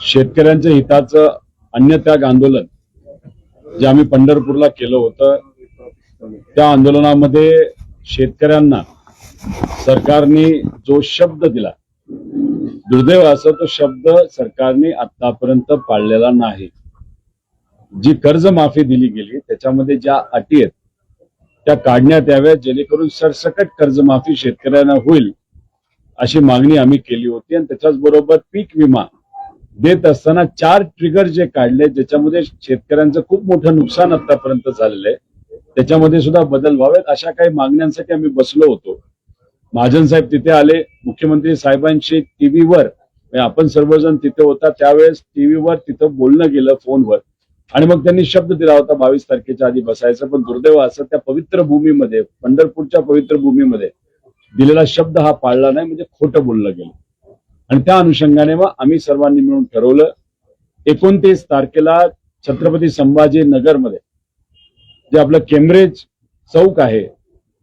शेतकऱ्यांच्या हिताचं अन्नत्याग आंदोलन जे आम्ही पंढरपूरला केलं होतं, त्या आंदोलनामध्ये शेतकऱ्यांना सरकारने जो शब्द दिला, दुर्दैव असं तो शब्द सरकारने आतापर्यंत पाळलेला नाही. जी कर्जमाफी दिली गेली त्याच्यामध्ये ज्या अटी आहेत त्या काढण्यात याव्यात, जेणेकरून सरसकट कर्जमाफी शेतकऱ्यांना होईल अशी मागणी आम्ही केली होती. आणि त्याच्याच बरोबर पीक विमा देत असताना 4 ट्रिगर जे काढले, ज्याच्यामध्ये शेतकऱ्यांचं खूप मोठं नुकसान आतापर्यंत झालेलं आहे, त्याच्यामध्ये सुद्धा बदल व्हावेत अशा काही मागण्यांसाठी आम्ही बसलो होतो. महाजन साहेब तिथे आले, मुख्यमंत्री साहेबांशी टीव्हीवर, आपण सर्वजण तिथे होता त्यावेळेस टीव्हीवर तिथं बोलणं गेलं फोनवर, आणि मग त्यांनी शब्द दिला होता 22 तारखेच्या आधी बसायचं. पण दुर्दैव असं त्या पवित्र भूमीमध्ये, पंढरपूरच्या पवित्र भूमीमध्ये दिलेला शब्द हा पाळला नाही, म्हणजे खोटं बोललं गेलं. आणि त्या अनुषंगाने मग आम्ही सर्वांनी मिळून ठरवलं 29 तारखेला छत्रपती संभाजी नगरमध्ये जे आपलं केम्ब्रिज चौक आहे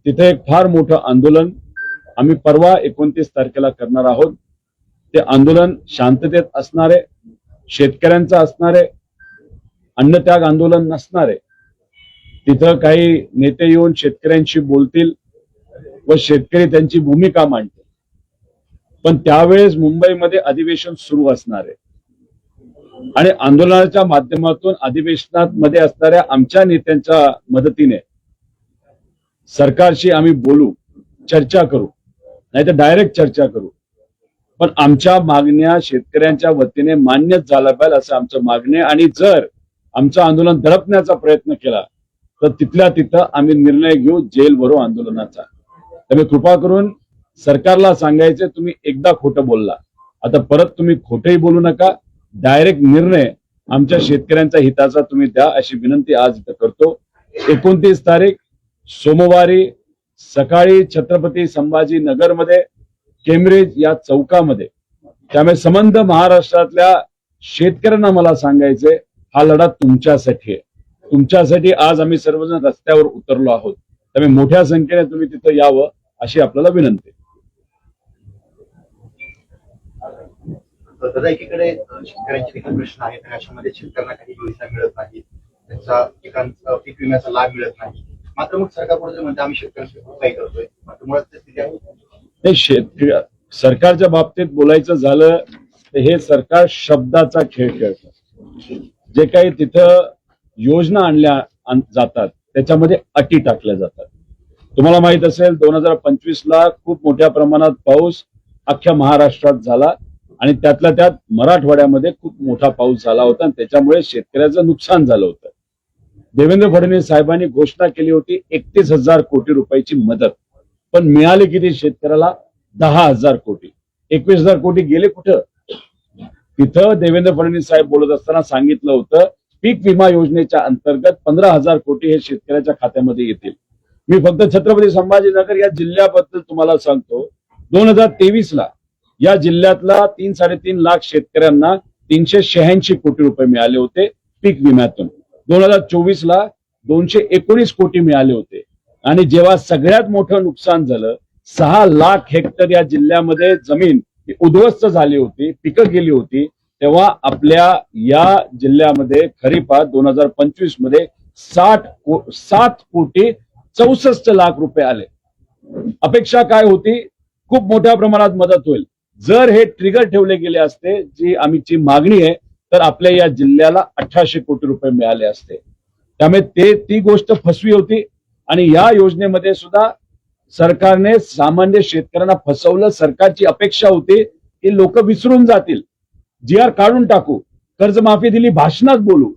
तिथे एक फार मोठं आंदोलन आम्ही परवा 29 तारखेला करणार आहोत. ते आंदोलन शांततेत असणारे, शेतकऱ्यांचं असणारे, अन्नत्याग आंदोलन नसणारे. तिथं काही नेते येऊन शेतकऱ्यांशी बोलतील व शेतकरी त्यांची भूमिका मांडतील. पण त्यावेळेस मुंबईमध्ये अधिवेशन सुरू असणार आहे आणि आंदोलनाच्या माध्यमातून अधिवेशनात मध्ये असणाऱ्या आमच्या नेत्यांच्या मदतीने सरकारशी आम्ही बोलू, चर्चा करू, नाही तर डायरेक्ट चर्चा करू. पण आमच्या मागण्या शेतकऱ्यांच्या वतीने मान्यच झाला पाहिजे असं आमचं मागणे. आणि जर आमचं आंदोलन दडपण्याचा प्रयत्न केला तर तिथल्या तिथं आम्ही निर्णय घेऊ जेल भरो आंदोलनाचा. त्यामुळे कृपा करून सरकारला सांगायचे, तुम्ही एकदा खोटं बोलला, आता परत तुम्ही खोटंही बोलू नका, डायरेक्ट निर्णय आमच्या शेतकऱ्यांच्या हिताचा तुम्ही द्या अशी विनंती आज इथं करतो. 29 तारीख सोमवारी सकाळी छत्रपती संभाजी नगरमध्ये केम्ब्रिज या चौकामध्ये. त्यामुळे संबंध महाराष्ट्रातल्या शेतकऱ्यांना मला सांगायचंय, हा लढा तुमच्यासाठी आहे. तुमच्यासाठी आज आम्ही सर्वजण रस्त्यावर उतरलो आहोत. त्यामुळे मोठ्या संख्येने तुम्ही तिथं यावं अशी आपल्याला विनंती. दादा, एकीकडे शेतकऱ्यांचे काही प्रश्न आहेत आणि अशामध्ये शेतकऱ्यांना काही योजना मिळत नाही, त्यांचा पिकांचा पीक विम्याचा लाभ मिळत नाही. मात्र मग सरकार पुढे म्हणते आम्ही शेतकऱ्यांसाठी काही करतोय. मात्र मुळात ते स्थिती आहे. सरकारच्या बाबतीत बोलायचं झालं तर हे सरकार शब्दाचा खेळ खेळतं. जे काही तिथं योजना आणल्या जातात त्याच्यामध्ये अटी टाकल्या जातात. तुम्हाला माहित असेल 2025ला खूप मोठ्या प्रमाणात पाऊस अख्ख्या महाराष्ट्रात झाला आणि त्यातल्या त्यात मराठवाड्यामध्ये खूप मोठा पाऊस झाला होता आणि त्याच्यामुळे शेतकऱ्याचं नुकसान झालं होतं. देवेंद्र फडणवीस साहेबांनी घोषणा केली होती 31,000 कोटी रुपयाची मदत, पण मिळाली किती शेतकऱ्याला? 10,000 कोटी. 21,000 कोटी गेले कुठं? तिथं देवेंद्र फडणवीस साहेब बोलत असताना सांगितलं होतं पीक विमा योजनेच्या अंतर्गत 15,000 कोटी हे शेतकऱ्याच्या खात्यामध्ये येतील. मी फक्त छत्रपती संभाजीनगर या जिल्ह्याबद्दल तुम्हाला सांगतो, 2023ला या जिल्ह्यातला 3-3.5 लाख शेतकऱ्यांना 386 कोटी रुपये मिळाले होते पीक विम्यातून. 2024ला 219 कोटी मिळाले होते. आणि जेव्हा सगळ्यात मोठं नुकसान झालं, 6 लाख हेक्टर या जिल्ह्यामध्ये जमीन उद्ध्वस्त झाली होती, पिकं गेली होती, तेव्हा आपल्या या जिल्ह्यामध्ये खरीपात 2025 मध्ये 7 कोटी 64 लाख रुपये आले. अपेक्षा काय होती? खूप मोठ्या प्रमाणात मदत होईल. जर हे ट्रिगर ठेवले गेले असते, जी आमची मागणी आहे, तर आपल्या या जिल्ह्याला 1800 कोटी रुपये मिळाले असते. त्यामुळे ती गोष्ट फसवी होती. आणि या योजनेमध्ये सुद्धा सरकारने सामान्य शेतकऱ्यांना फसवलं. सरकारची अपेक्षा होती की लोक विसरून जातील, GR काढून टाकू, कर्जमाफी दिली, भाषणात बोलू.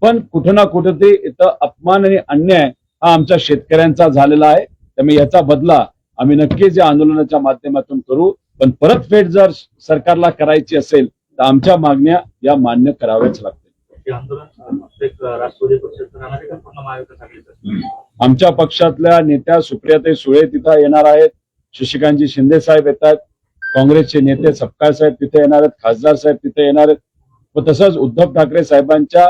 पण कुठं ना कुठं ते इथं अपमान आणि अन्याय हा आमच्या शेतकऱ्यांचा झालेला आहे. त्यामुळे याचा बदला आम्ही नक्कीच या आंदोलनाच्या माध्यमातून करू. पण परतफेड जर सरकारला करायची असेल तर आमच्या मागण्या या मान्य कराव्याच लागतील. आमच्या पक्षातल्या नेत्या सुप्रियाताई सुळे तिथं येणार आहेत, शशिकांतजी शिंदे साहेब येतात, काँग्रेसचे नेते सपकाळ साहेब तिथे येणार आहेत, खासदार साहेब तिथे येणार आहेत. व तसंच उद्धव ठाकरे साहेबांच्या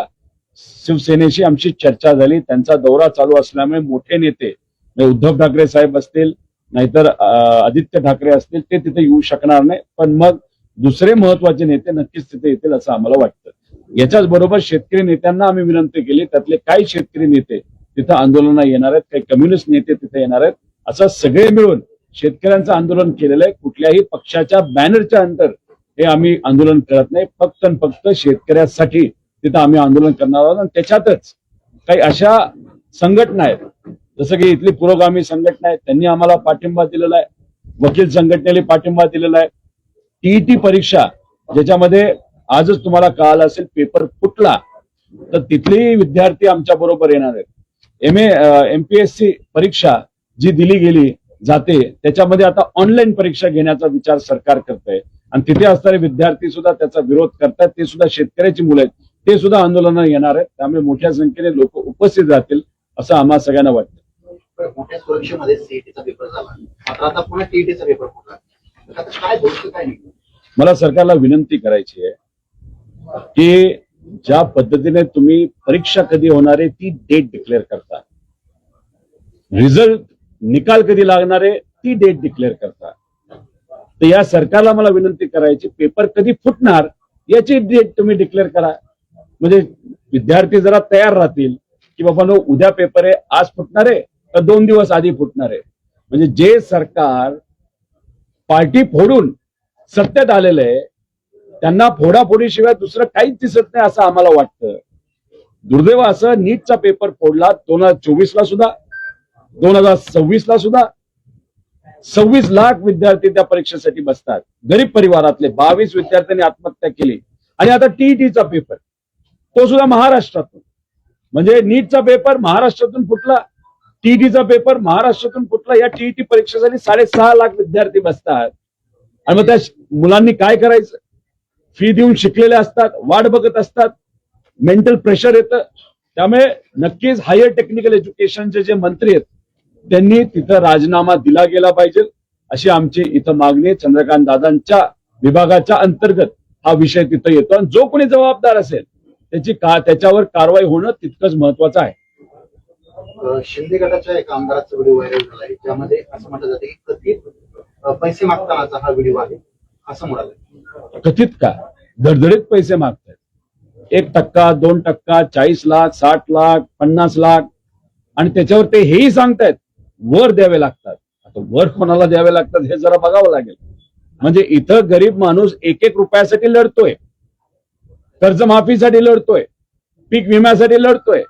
शिवसेनेशी आमची चर्चा झाली. त्यांचा दौरा चालू असल्यामुळे मोठे नेते उद्धव ठाकरे साहेब असतील, नाहीतर आदित्य ठाकरे असतील, ते तिथे येऊ शकणार नाही. पण मग दुसरे महत्वाचे नेते नक्कीच तिथे येतील असं आम्हाला वाटतं. याच्याच बरोबर शेतकरी नेत्यांना आम्ही विनंती केली, त्यातले काही शेतकरी नेते तिथं आंदोलनाला येणार आहेत, काही कम्युनिस्ट नेते तिथे येणार आहेत, असं सगळे मिळून शेतकऱ्यांचं आंदोलन केलेलं आहे. कुठल्याही पक्षाच्या बॅनरच्या अंतर हे आम्ही आंदोलन करत नाही, फक्त आणि फक्त शेतकऱ्यासाठी तिथं आम्ही आंदोलन करणार आहोत. आणि त्याच्यातच काही अशा संघटना आहेत, जसं की इथली पुरोगामी संघटना आहे, त्यांनी आम्हाला पाठिंबा दिलेला आहे, वकील संघटनेने पाठिंबा दिलेला आहे. टीईटी परीक्षा ज्याच्यामध्ये आजच तुम्हाला कळालं असेल पेपर फुटला, तर तिथली विद्यार्थी आमच्या बरोबर येणार आहेत. एमपीएससी परीक्षा जी दिली गेली जाते त्याच्यामध्ये आता ऑनलाईन परीक्षा घेण्याचा विचार सरकार करतंय आणि तिथे असणारे विद्यार्थी सुद्धा त्याचा विरोध करतात. ते सुद्धा शेतकऱ्याची मुलं आहेत, ते सुद्धा आंदोलनाला येणार आहेत. त्यामुळे मोठ्या संख्येने लोक उपस्थित राहतील असं आम्हाला सगळ्यांना वाटतं. मोठ्या सुरक्षेमध्ये सीईटीचा पेपर झाला, मात्र आता पुन्हा टीईटीचा पेपर फुटला, तर आता काय गोष्ट काय नाही. मला सरकारला विनंती करायची आहे की ज्या पद्धतीने तुम्ही परीक्षा कधी होणार आहे ती डेट डिक्लेअर करता, रिझल्ट निकाल कधी लागणार आहे ती डेट डिक्लेअर करता, तर या सरकारला मला विनंती करायची पेपर कधी फुटणार याची डेट तुम्ही डिक्लेअर करा. म्हणजे विद्यार्थी जरा तयार राहतील की बाबा नो उद्या पेपर आहे, आज फुटणार आहे का 2 दिवस आधी फुटणार आहे. म्हणजे जे सरकार पार्टी फोडून सत्तेत आलेलं आहे त्यांना फोडाफोडीशिवाय दुसरं काहीच दिसत नाही असं आम्हाला वाटतं. दुर्दैव असं नीटचा पेपर फोडला 2024 ला सुद्धा, 2026 ला सुद्धा 26 लाख विद्यार्थी त्या परीक्षेसाठी बसतात. गरीब परिवारातले 22 विद्यार्थ्यांनी आत्महत्या केली. आणि आता टीईटीचा पेपर तो सुद्धा महाराष्ट्रातून, म्हणजे नीटचा पेपर महाराष्ट्रातून फुटला, टीईटीचा पेपर महाराष्ट्रातून फुटला. या टीईटी परीक्षेसाठी 6.5 लाख विद्यार्थी बसतात. आणि मग त्या मुलांनी काय करायचं? फी देऊन शिकलेले असतात, वाट बघत असतात, मेंटल प्रेशर येतं. त्यामुळे नक्कीच हायर टेक्निकल एज्युकेशनचे जे मंत्री आहेत त्यांनी तिथं राजीनामा दिला गेला पाहिजे अशी आमची इथं मागणी आहे. चंद्रकांत दादांच्या विभागाच्या अंतर्गत हा विषय तिथं येतो आणि जो कोणी जबाबदार असेल त्याच्यावर कारवाई होणं तितकंच महत्वाचं आहे. शिंदे गटाच्या एका आमदाराचा व्हिडिओ व्हायरल झाला आहे, ज्यामध्ये असं म्हटलं जातं की कथित पैसे मागतानाचा हा व्हिडिओ आहे असं म्हणाले. कथित का? धडधडीत पैसे मागतात. 1%, 2%, 40 लाख, 60 लाख, 50 लाख आणि त्याच्यावर ते हेही सांगतायत वर द्यावे लागतात. आता वर कोणाला द्यावे लागतात हे जरा बघावं लागेल. म्हणजे इथं गरीब माणूस 1-1 रुपयासाठी लढतोय, कर्जमाफीसाठी लढतोय, पीक विम्यासाठी लढतोय.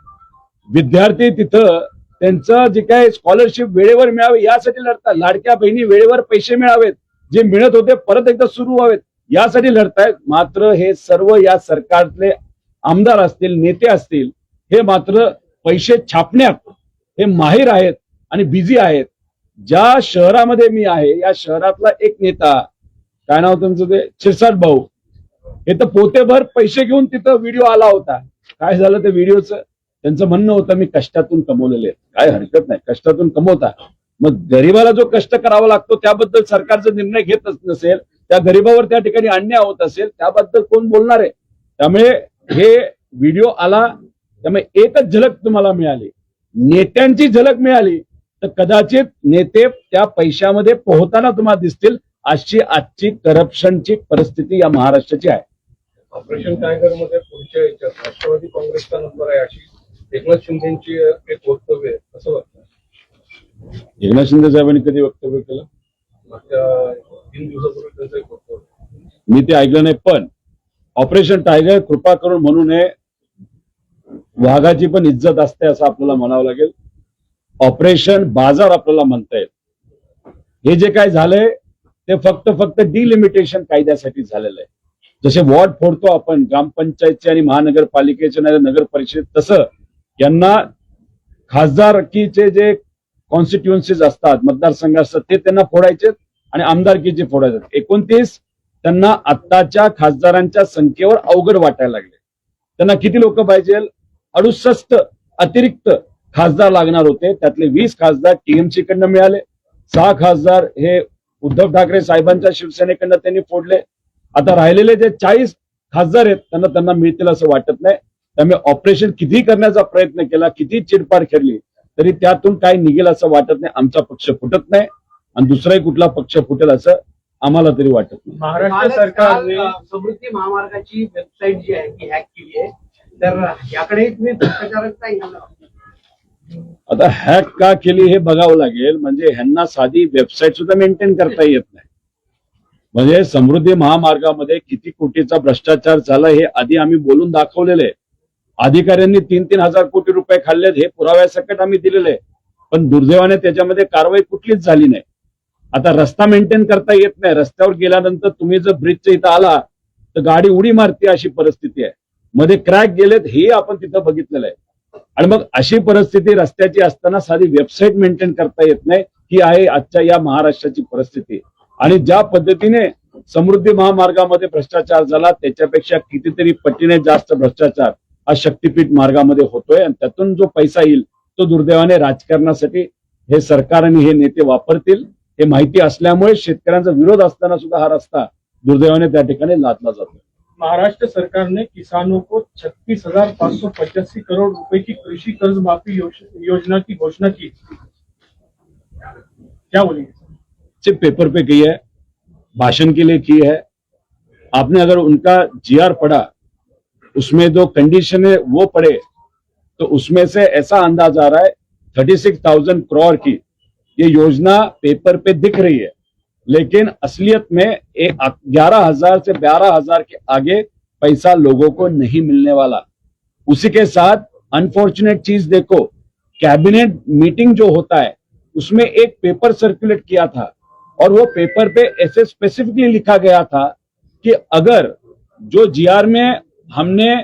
विद्यार्थी तिथं त्यांचं जे काही स्कॉलरशिप वेळेवर मिळावे यासाठी लढतात. लाडक्या बहिणी वेळेवर पैसे मिळावेत, जे मिळत होते परत एकदा सुरू व्हावेत यासाठी लढतायत. मात्र हे सर्व या सरकारतले आमदार असतील, नेते असतील, हे मात्र पैसे छापण्यात हे माहीर आहेत आणि बिझी आहेत. ज्या शहरामध्ये मी आहे या शहरातला एक नेता, काय नाव तुमचं ते, शिरसाट भाऊ, हे तर पोतेभर पैसे घेऊन तिथं व्हिडिओ आला होता. काय झालं ते व्हिडिओचं? त्यांचं म्हणणं होतं मी कष्टातून कमवलेले. काय हरकत नाही, कष्टातून कमवता. मग गरीबाला जो कष्ट करावा लागतो त्याबद्दल सरकारचा निर्णय घेतच नसेल, त्या गरीबावर त्या ठिकाणी अन्याय होत असेल, त्याबद्दल कोण बोलणार आहे? त्यामुळे हे व्हिडिओ आला, त्यामुळे एकच झलक तुम्हाला मिळाली, नेत्यांची झलक मिळाली, तर कदाचित नेते त्या पैशामध्ये पोहताना तुम्हाला दिसतील. अशी आजची करप्शनची परिस्थिती या महाराष्ट्राची आहे. ऑपरेशन टायगर मध्ये पुढच्या याच्यात राष्ट्रवादी काँग्रेसचा नंबर आहे अशी एकनाथ शिंदेची एक वक्तव्य आहे, असं वाटतं. एकनाथ शिंदे साहेबांनी कधी वक्तव्य केलं? मागच्या 3 दिवसापूर्वी त्यांचं एक वक्तव्य मी ते ऐकलं नाही. पण ऑपरेशन टायगर कृपा करून म्हणू नये, वाघाची पण इज्जत असते असं आपल्याला म्हणावं लागेल. ऑपरेशन बाजार आपल्याला म्हणता येईल. हे जे काय झालंय ते फक्त डिलिमिटेशन कायद्यासाठी झालेलं आहे. जसे वॉर्ड फोडतो आपण ग्रामपंचायतचे आणि महानगरपालिकेचे नाही नगर परिषद, तसं यांना खासदारकीचे जे कॉन्स्टिट्युएन्सीज असतात, मतदारसंघ असतात, ते त्यांना फोडायचे आणि आमदारकीचे फोडायचे. 29 त्यांना आत्ताच्या खासदारांच्या संख्येवर अवघड वाटायला लागले. त्यांना किती लोक पाहिजे? 68 अतिरिक्त खासदार लागणार होते. त्यातले 20 खासदार टीएमसी कडनं मिळाले, 6 खासदार हे उद्धव ठाकरे साहेबांच्या शिवसेनेकडनं त्यांनी फोडले. आता राहिलेले जे 40 खासदार आहेत त्यांना मिळतील असं वाटत नाही. त्यामुळे ऑपरेशन किती करण्याचा प्रयत्न केला, किती चिडपाड खेळली, तरी त्यातून काही निघेल असं वाटत नाही. आमचा पक्ष फुटत नाही आणि दुसराही कुठला पक्ष फुटेल असं आम्हाला तरी वाटत नाही. महाराष्ट्र सरकारने समृद्धी महामार्गाची वेबसाईट जी आहे ती हॅक केली आहे, तर याकडे तुम्ही भ्रष्टाचाराचा इंगाम लावा. आता हॅक का केली हे बघावं लागेल. म्हणजे ह्यांना साधी वेबसाईट सुद्धा मेंटेन करता येत नाही. म्हणजे समृद्धी महामार्गामध्ये किती कोटीचा भ्रष्टाचार झाला हे आधी आम्ही बोलून दाखवलेलं आहे. अधिकाऱ्यांनी 3-3 हजार कोटी रुपये खाल्लेत हे पुराव्यासकट आम्ही दिलेले आहे. पण दुर्दैवाने त्याच्यामध्ये कारवाई कुठलीच झाली नाही. आता रस्ता मेंटेन करता येत नाही. रस्त्यावर गेल्यानंतर तुम्ही जर ब्रिजच्या इथं आला तर गाडी उडी मारते अशी परिस्थिती आहे. मध्ये क्रॅक गेलेत हे आपण तिथं बघितलेलं आहे. आणि मग अशी परिस्थिती रस्त्याची असताना साधी वेबसाईट मेंटेन करता येत नाही. ही आहे आजच्या या महाराष्ट्राची परिस्थिती. आणि ज्या पद्धतीने समृद्धी महामार्गामध्ये भ्रष्टाचार झाला त्याच्यापेक्षा कितीतरी पटीने जास्त भ्रष्टाचार हा शक्तीपीठ मार्गामध्ये होतोय. आणि त्यातून जो पैसा येईल तो दुर्दैवाने राजकारणासाठी हे सरकार आणि हे नेते वापरतील. हे माहिती असल्यामुळे शेतकऱ्यांचा विरोध असताना सुद्धा हा रस्ता दुर्दैवाने त्या ठिकाणी लादला जातो. महाराष्ट्र सरकार ने किसानों को 36,585 करोड़ रुपए की कृषि कर्ज माफी योजना की घोषणा की, क्या बोलेंगे? सिर्फ पेपर पे की है, भाषण के लिए की है. आपने अगर उनका जीआर पढ़ा उसमें जो कंडीशन है वो पढ़े तो उसमें से ऐसा अंदाज आ रहा है 36,000 करोड़ की ये योजना पेपर पे दिख रही है, लेकिन असलियत में 11,000 से 12,000 के आगे पैसा लोगों को नहीं मिलने वाला. उसी के साथ अनफॉर्चुनेट चीज देखो, कैबिनेट मीटिंग जो होता है उसमें एक पेपर सर्कुलेट किया था और वो पेपर पे ऐसे स्पेसिफिकली लिखा गया था कि अगर जो जीआर में हमने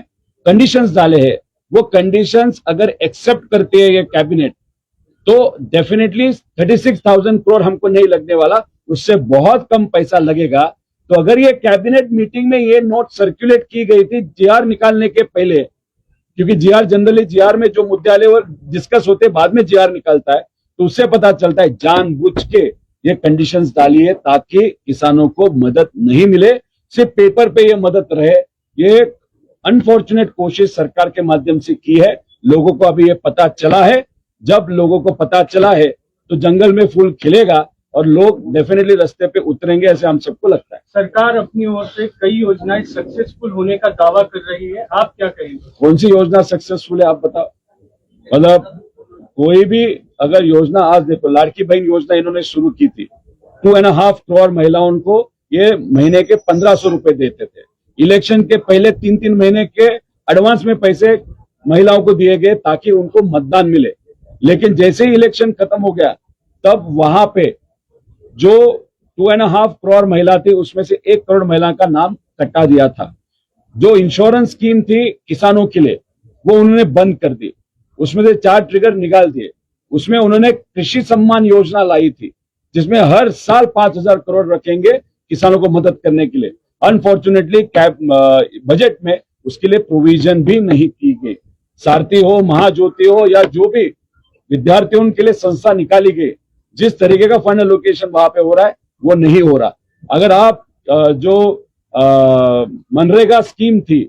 कंडीशंस डाले हैं वो कंडीशंस अगर एक्सेप्ट करती है ये कैबिनेट तो डेफिनेटली 36,000 करोड़ हमको नहीं लगने वाला, उससे बहुत कम पैसा लगेगा. तो अगर ये कैबिनेट मीटिंग में ये नोट सर्कुलेट की गई थी जीआर निकालने के पहले, क्योंकि जीआर जनरली जीआर में जो मुद्दे आले वो डिस्कस होते बाद में जीआर निकलता है, तो उससे पता चलता है जानबूझ के ये कंडीशंस डाली है ताकि किसानों को मदद नहीं मिले, सिर्फ पेपर पे ये मदद रहे. ये अनफॉर्चुनेट कोशिश सरकार के माध्यम से की है. लोगों को अभी ये पता चला है. जब लोगों को पता चला है तो जंगल में फूल खिलेगा और लोग डेफिनेटली रास्ते पे उतरेंगे, ऐसे हम सबको लगता है. सरकार अपनी ओर से कई योजनाएं सक्सेसफुल होने का दावा कर रही है, आप क्या कहेंगे? कौन सी योजना सक्सेसफुल है आप बताओ. मतलब कोई भी अगर योजना, आज देखो लाड़की बहन योजना इन्होंने शुरू की थी, 2.5 करोड़ महिलाओं को ये महीने के 1,500 रुपए देते थे. इलेक्शन के पहले 3-3 महीने के एडवांस में पैसे महिलाओं को दिए गए ताकि उनको मतदान मिले. लेकिन जैसे ही इलेक्शन खत्म हो गया तब वहां पे जो 2.5 करोड़ महिला थी उसमें से 1 करोड़ महिला का नाम कटा दिया था. जो इंश्योरेंस स्कीम थी किसानों के लिए वो उन्होंने बंद कर दी. उसमें से 4 ट्रिगर निकाल दिए. उसमें उन्होंने कृषि सम्मान योजना लाई थी जिसमें हर साल 5,000 करोड़ रखेंगे किसानों को मदद करने के लिए. अनफॉर्चुनेटली बजट में उसके लिए प्रोविजन भी नहीं की गई. सारथी हो, महाज्योति हो या जो भी विद्यार्थियों के लिए संस्था निकाली गई, जिस तरीके का फंड एलोकेशन वहां पे हो रहा है वो नहीं हो रहा. अगर आप जो मनरेगा स्कीम थी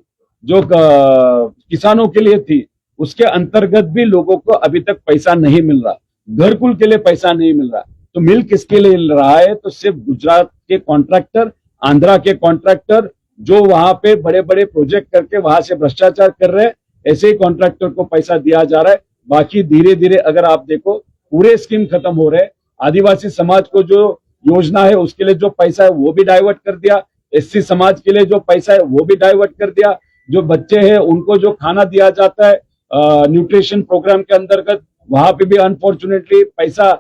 जो किसानों के लिए थी उसके अंतर्गत भी लोगों को अभी तक पैसा नहीं मिल रहा. घरकुल के लिए पैसा नहीं मिल रहा. तो मिल किसके लिए मिल रहा है? तो सिर्फ गुजरात के कॉन्ट्रैक्टर, आंध्रा के कॉन्ट्रैक्टर जो वहां पे बड़े बड़े प्रोजेक्ट करके वहां से भ्रष्टाचार कर रहे हैं, ऐसे ही कॉन्ट्रैक्टर को पैसा दिया जा रहा है. बाकी धीरे धीरे अगर आप देखो पूरे स्कीम खत्म हो रहे हैं. आदिवासी समाज को जो योजना है उसके लिए जो पैसा है वो भी डाइवर्ट कर दिया. एससी समाज के लिए जो पैसा है वो भी डाइवर्ट कर दिया. जो बच्चे हैं उनको जो खाना दिया जाता है न्यूट्रिशन प्रोग्राम के अंतर्गत, वहां पे भी अनफॉर्चुनेटली पैसा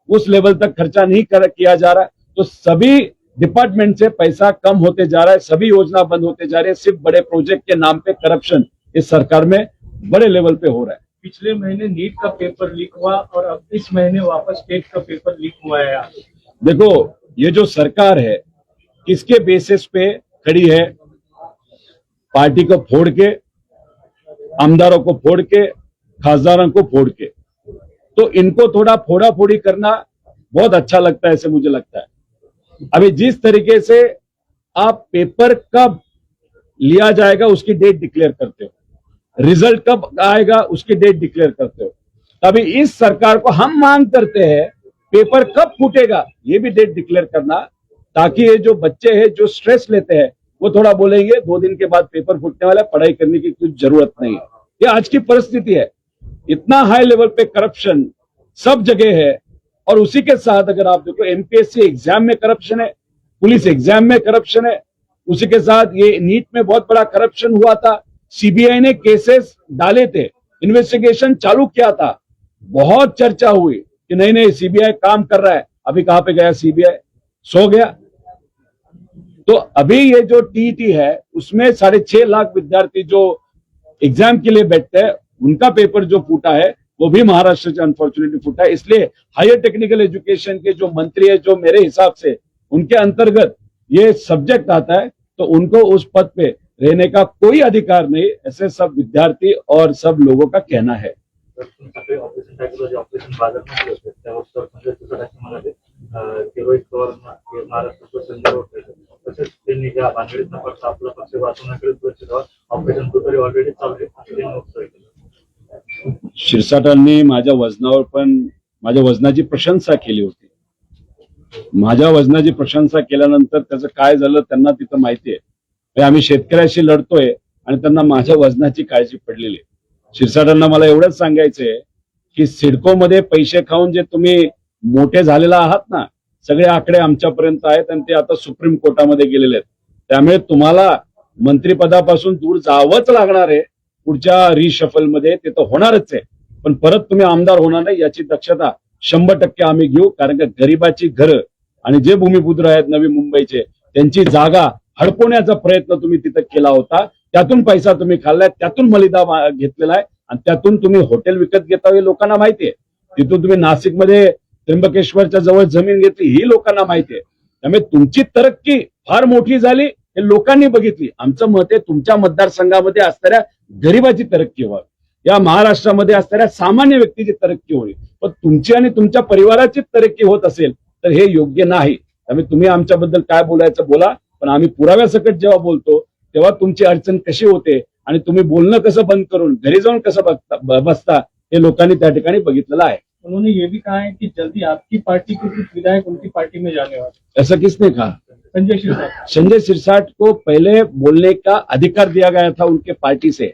उस लेवल तक खर्चा नहीं किया जा रहा. तो सभी डिपार्टमेंट से पैसा कम होते जा रहा है, सभी योजना बंद होते जा रहे हैं. सिर्फ बड़े प्रोजेक्ट के नाम पे करप्शन इस सरकार में बड़े लेवल पे हो रहा है. पिछले महीने नीट का पेपर लीक हुआ और अब इस महीने वापस टेट का पेपर लीक हुआ है. देखो ये जो सरकार है किसके बेसिस पे खड़ी है? पार्टी को फोड़ के, आमदारों को फोड़ के, खासदारों को फोड़ के. तो इनको थोड़ा फोड़ा फोड़ी करना बहुत अच्छा लगता है, ऐसे मुझे लगता है. अभी जिस तरीके से आप पेपर कब लिया जाएगा उसकी डेट डिक्लेयर करते हो, रिजल्ट कब आएगा उसकी डेट डिक्लेयर करते हो, तभी इस सरकार को हम मांग करते हैं पेपर कब फूटेगा ये भी डेट डिक्लेयर करना ताकि ये जो बच्चे हैं जो स्ट्रेस लेते हैं वो थोड़ा बोलेंगे 2 दिन के बाद पेपर फूटने वाला है, पढ़ाई करने की कुछ जरूरत नहीं है। ये आज की परिस्थिति है, इतना हाई लेवल पे करप्शन सब जगह है। और उसी के साथ अगर आप देखो एमपीएससी एग्जाम में करप्शन है, पुलिस एग्जाम में करप्शन है, उसी के साथ ये नीट में बहुत बड़ा करप्शन हुआ था। सीबीआई ने केसेस डाले थे, इन्वेस्टिगेशन चालू किया था, बहुत चर्चा हुई कि नहीं नहीं सीबीआई काम कर रहा है। अभी कहां पे गया सीबीआई? सो गया। तो अभी ये जो टीईटी है उसमें 6.5 लाख विद्यार्थी जो एग्जाम के लिए बैठते हैं उनका पेपर जो फूटा है वो भी महाराष्ट्र से अनफॉर्चुनेटली फूटा है। इसलिए हायर टेक्निकल एजुकेशन के जो मंत्री है, जो मेरे हिसाब से उनके अंतर्गत ये सब्जेक्ट आता है, तो उनको उस पद पे रहने का कोई अधिकार नहीं, ऐसे सब विद्यार्थी और सब लोगों का कहना है। ऑपरेशन टायगर जे ऑपरेशन बाजारमध्ये होते त्यावर संजय तुकाराम म्हणाले की रोहित पवार हे महाराष्ट्राचं संजय राऊत तसेच त्यांनी ज्या भानगडीतनं फक्त आपला पक्ष वाचवण्याकडेच लक्ष द्यावं, ऑपरेशन तुतारी ऑलरेडी चालू आहे असं त्यांनी वक्तव्य केलं. शिरसाटांनी माझ्या वजनावर पण माझ्या वजनाची प्रशंसा केली होती. माझ्या वजनाची प्रशंसा केल्यानंतर त्याचं काय झालं त्यांना तिथं माहिती आहे. आम्ही शेतकऱ्याशी लढतोय आणि त्यांना माझ्या वजनाची काळजी पडलेली आहे. शिरसाटांना मला एवढंच सांगायचंय की सिडको मध्ये पैसे खाऊन जे तुम्ही मोठे झालेला आहात ना, सगळे आकडे आमच्यापर्यंत आहेत आणि ते आता सुप्रीम कोर्टामध्ये गेलेले आहेत. त्यामुळे तुम्हाला मंत्रिपदापासून दूर जावंच लागणार आहे. पुढच्या रिशफल मध्ये ते तर होणारच आहे, पण परत तुम्ही आमदार होणार नाही याची दक्षता 100% आम्ही घेऊ. कारण का गरिबाची घरं आणि जे भूमिपुत्र आहेत नवी मुंबईचे त्यांची जागा हडपवण्याचा प्रयत्न तुम्ही तिथं केला होता. त्यातून पैसा तुम्ही खाल्लाय, त्यातून मलिदा घेतलेला आहे आणि त्यातून तुम्ही हॉटेल विकत घेता हे लोकांना माहितीये. तिथून तुम्ही नाशिकमध्ये त्र्यंबकेश्वरच्या जवळ जमीन घेतली ही लोकांना माहितीये. त्यामुळे तुमची तरक्की फार मोठी झाली हे लोकांनी बघितली. आमचं मत आहे तुमच्या मतदारसंघामध्ये असणाऱ्या गरिबाची तरक्की व्हावी, या महाराष्ट्रामध्ये असणाऱ्या सामान्य व्यक्तीची तरक्की होईल. पण तुमची आणि तुमच्या परिवाराची तरक्की होत असेल तर हे योग्य नाही. त्यामुळे तुम्ही आमच्याबद्दल काय बोलायचं बोला, पण आम्ही पुराव्यासकट जेव्हा बोलतो तेव्हा तुमची अडचण कशी होते आणि तुम्ही बोलणं कसं बंद करून घरी जाऊन कसं बसता हे लोकांनी त्या ठिकाणी बघितलेलं आहे. उन्होंने ये भी कहा है कि जल्दी आपकी पार्टी के कुछ विधायक उनकी पार्टी में जाने वाले. ऐसा किसने कहा? संजय सिरसाट. संजय सिरसाट को पहले बोलने का अधिकार दिया गया था उनके पार्टी से.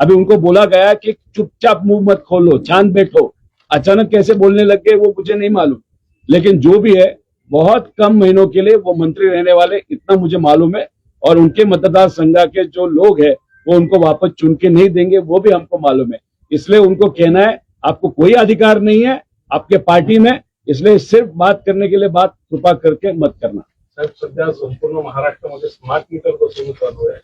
अभी उनको बोला गया कि चुपचाप मुंह मत खोलो, शांत बैठो. अचानक कैसे बोलने लग गए वो मुझे नहीं मालूम, लेकिन जो भी है बहुत कम महीनों के लिए वो मंत्री रहने वाले, इतना मुझे मालूम है. और उनके मतदार संघ के जो लोग हैं वो उनको वापस चुन के नहीं देंगे, वो भी हमको मालूम है. इसलिए उनको कहना है आपको कोई अधिकार नहीं है आपके पार्टी में, इसलिए सिर्फ बात करने के लिए बात कृपा करके मत करना. साहेब, सध्या संपूर्ण महाराष्ट्रामध्ये स्मार्ट मीटर बसवणूक चालू आहे.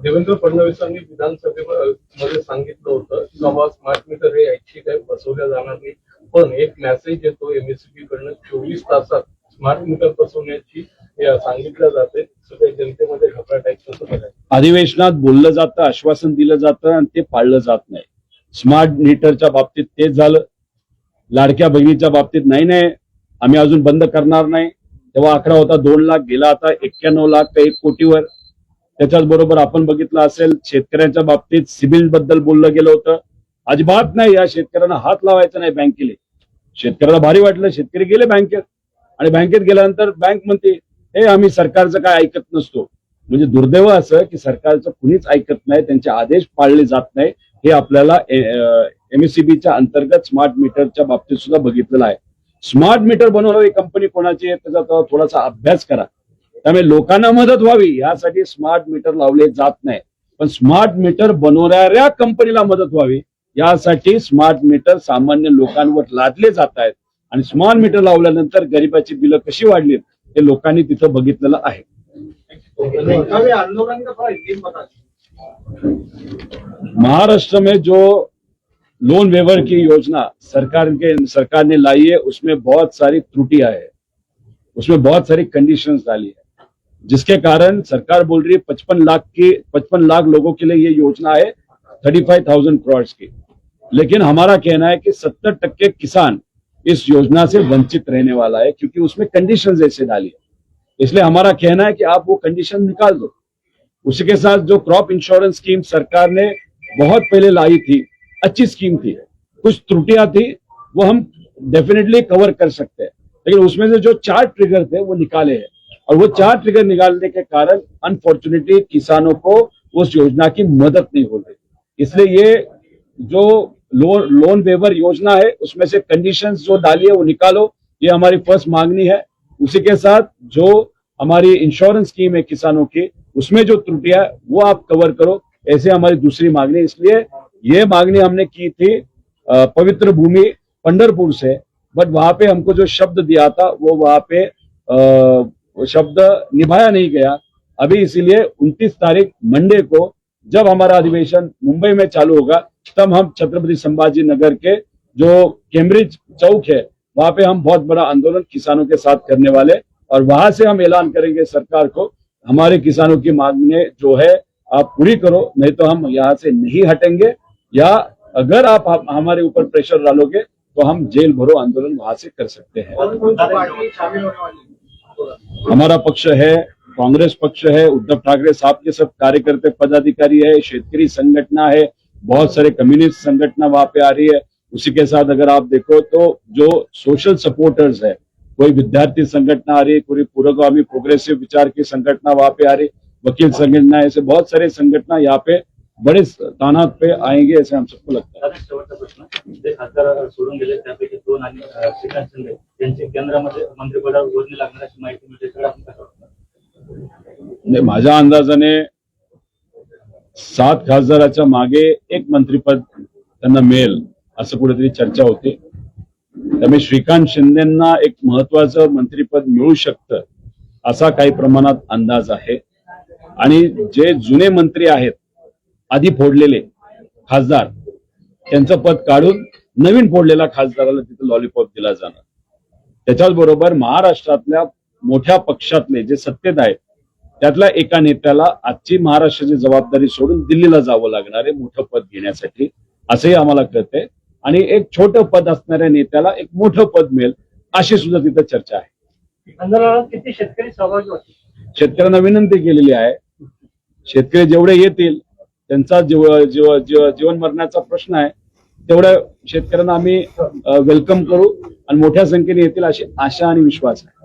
देवेंद्र फडणवीसांनी विधानसभेमध्ये सांगितलं होतं की बाबा स्मार्ट मीटर हे ऐच्छिक आहे, बसवल्या जाणार नाही. पण एक मेसेज येतो एमएससीबी कडनं 24 तासात स्मार्ट मीटर बसवण्याची सांगितलं जाते. सगळ्या जनतेमध्ये घबराट आहे. कसं बघायचं? अधिवेशनात बोललं जातं, आश्वासन दिलं जातं आणि ते पाळलं जात नाही. स्मार्ट मीटरच्या बाबतीत तेच झालं. लाडक्या बहिणीच्या बाबतीत नाही आम्ही अजून बंद करणार नाही. तेव्हा आकडा होता 2 लाख, गेला आता 91 लाख का 1 कोटीवर. त्याच्याच बरोबर आपण बघितलं असेल शेतकऱ्यांच्या बाबतीत सिबिल बद्दल बोललं गेलं होतं. अजिबात नाही, या शेतकऱ्यांना हात लावायचा नाही बँकेले. शेतकऱ्याला भारी वाटलं, शेतकरी गेले बँकेत आणि बँकेत गेल्यानंतर बँक म्हणते हे आम्ही सरकारचं काय ऐकत नसतो. म्हणजे दुर्दैव असं की सरकारचं कुणीच ऐकत नाही, त्यांचे आदेश पाळले जात नाही. हे आपल्याला एमएससीबीच्या अंतर्गत स्मार्ट मीटरच्या बाबतीत सुद्धा बघितलेलं आहे. स्मार्ट मीटर बनवणारी कंपनी कोणाची आहे त्याचा थोडासा अभ्यास करा. त्यामुळे लोकांना मदत व्हावी यासाठी स्मार्ट मीटर लावले जात नाही, पण स्मार्ट मीटर बनवणाऱ्या कंपनीला मदत व्हावी यासाठी स्मार्ट मीटर सामान्य लोकांवर लादले जात आहेत. आणि स्मार्ट मीटर लावल्यानंतर गरिबाची बिलं कशी वाढली हे लोकांनी तिथं बघितलेलं आहे. आंदोलन का थोड़ा हिंदी में बता दीजिए. महाराष्ट्र में जो लोन वेवर की योजना सरकार ने लाई है उसमें बहुत सारी त्रुटियां है, उसमें बहुत सारी कंडीशंस डाली है, जिसके कारण सरकार बोल रही है 55 लाख लोगों के लिए ये योजना है 35,000 करोड़ की. लेकिन हमारा कहना है कि 70% किसान इस योजना से वंचित रहने वाला है क्योंकि उसमें कंडीशंस ऐसे डाली है. इसलिए हमारा कहना है कि आप वो कंडीशन निकाल दो. उसी के साथ जो क्रॉप इंश्योरेंस स्कीम सरकार ने बहुत पहले लाई थी, अच्छी स्कीम थी, कुछ त्रुटियां थी वो हम डेफिनेटली कवर कर सकते हैं, लेकिन उसमें से जो 4 ट्रिगर थे वो निकाले हैं. और वो 4 ट्रिगर निकालने के कारण अनफॉर्चुनेटली किसानों को उस योजना की मदद नहीं हो रही। इसलिए ये जो लोन वेवर योजना है उसमें से कंडीशंस जो डाली है वो निकालो, ये हमारी फर्स्ट मांगनी है। उसी के साथ जो हमारी इंश्योरेंस स्कीम है किसानों की, उसमें जो त्रुटियां है वो आप कवर करो, ऐसे हमारी दूसरी मांगनी। इसलिए ये मांगनी हमने की थी पवित्र भूमि पंढरपुर से, बट वहां पे हमको जो शब्द दिया था वो वहां पे शब्द निभाया नहीं गया। अभी इसीलिए 29 तारीख मंडे को जब हमारा अधिवेशन मुंबई में चालू होगा, तब हम छत्रपति संभाजी नगर के जो कैम्ब्रिज चौक है वहां पे हम बहुत बड़ा आंदोलन किसानों के साथ करने वाले, और वहां से हम ऐलान करेंगे सरकार को, हमारे किसानों की मांगने जो है आप पूरी करो, नहीं तो हम यहाँ से नहीं हटेंगे, या अगर आप हमारे ऊपर प्रेशर डालोगे तो हम जेल भरो आंदोलन वहां से कर सकते हैं। कौन कौन सी पार्टी शामिल होने वाली है? हमारा पक्ष है, कांग्रेस पक्ष है, उद्धव ठाकरे साहब के सब कार्यकर्ता पदाधिकारी है, शेतकरी संगठना है, बहुत सारे कम्युनिस्ट संगठन वहां पे आ रही है। उसी के साथ अगर आप देखो तो जो सोशल सपोर्टर्स है, कोई विद्यार्थी संगठन आ रही है, कोई पूर्वगामी प्रोग्रेसिव विचार की संगठन वहां पे आ रही, वकील संगठन, ऐसे बहुत सारे संगठन यहाँ पे बड़े तानात पे आएंगे, ऐसे हम सबको लगता है। दादा, शेवटचा प्रश्न, जे खासदार सोडून गेले त्यापैकी 2 आणि श्रीकांत शिंदे यांची केंद्रामध्ये मंत्रिपदावर जोडणी लागणार अशी माहिती मिळते, सगळं आपण कसं वाटतं? म्हणजे माझ्या अंदाजाने 7 खासदाराच्या मागे 1 मंत्रिपद त्यांना मिळेल असं कुठेतरी चर्चा होती। त्यामुळे श्रीकांत शिंदेंना एक महत्वाचं मंत्रिपद मिळू शकतं असा काही प्रमाणात अंदाज आहे। आणि जे जुने मंत्री आहेत, आधी फोडलेले खासदार, त्यांचं पद काढून नवीन फोडलेला खासदाराला तिथे लॉलीपॉप दिला जाणार। त्याच्याच बरोबर महाराष्ट्रातल्या मोठ्या पक्षातले जे सत्तेत आहेत त्यातल्या एका नेत्याला आजची महाराष्ट्राची जबाबदारी सोडून दिल्लीला जावं लागणार आहे मोठं पद घेण्यासाठी, असंही आम्हाला कळतंय। आणि एक छोटं पद असणाऱ्या नेत्याला एक मोठं पद मिळेल अशी सुद्धा तिथे चर्चा आहे। आंदोलनात किती शेतकरी सहभागी होते? शेतकऱ्यांना विनंती केलेली आहे, शेतकरी जेवढे येतील त्यांचा जीवन मरणाचा प्रश्न आहे, तेवढ्या शेतकऱ्यांना आम्ही वेलकम करू आणि मोठ्या संख्येने येतील अशी आशा आणि विश्वास आहे।